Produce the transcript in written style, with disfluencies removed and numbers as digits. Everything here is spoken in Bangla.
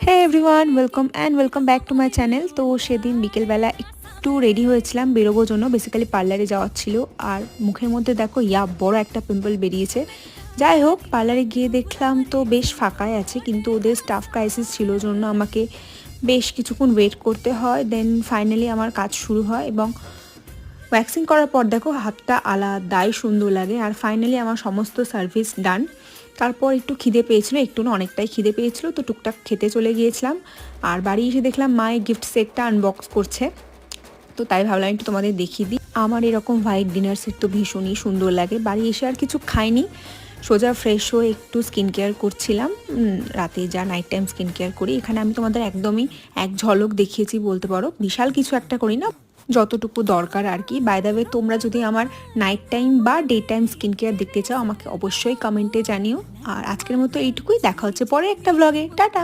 হ্যাঁ everyone, welcome back to my channel. তো সেদিন বিকেলবেলা একটু রেডি হয়েছিলাম বেরোবো জন্য, বেসিক্যালি পার্লারে যাওয়ার ছিল। আর মুখের মধ্যে দেখো বড় একটা পিম্পল বেরিয়েছে। যাই হোক, পার্লারে গিয়ে দেখলাম তো বেশ ফাঁকাই আছে, কিন্তু ওদের স্টাফ ক্রাইসিস ছিল জন্য আমাকে বেশ কিছুক্ষণ ওয়েট করতে হয়। দেন ফাইনালি আমার কাজ শুরু হয় এবং ওয়্যাক্সিং করার পর দেখো হাতটা আলাদাই সুন্দর লাগে। আর ফাইনালি আমার সমস্ত সার্ভিস ডান। তারপর একটু খিদে পেয়েছিল, একটু না অনেকটাই খিদে পেয়েছিল, তো টুকটাক খেতে চলে গিয়েছিলাম। আর বাড়ি এসে দেখলাম মা এই গিফট সেটটা আনবক্স করছে, তো তাই ভাবলাম একটু তোমাদের দেখিয়ে দিই। আমার এরকম হোয়াইট ডিনার সেট তো ভীষণই সুন্দর লাগে। বাড়ি এসে আর কিছু খাইনি, সোজা ফ্রেশ হয়ে একটু স্কিন কেয়ার করছিলাম। রাতে যা নাইট টাইম স্কিন কেয়ার করি, এখানে আমি তোমাদের একদমই এক ঝলক দেখিয়েছি বলতে পারো, বিশাল কিছু একটা করি না, যতটুকু দরকার আর কি। বাই দ্য ওয়ে, তোমরা যদি আমার নাইট টাইম বা ডে টাইম স্কিন কেয়ার দেখতে চাও আমাকে অবশ্যই কমেন্টে জানিও। আর আজকের মতো এইটুকুই, দেখা হচ্ছে পরে একটা ব্লগে। টাটা।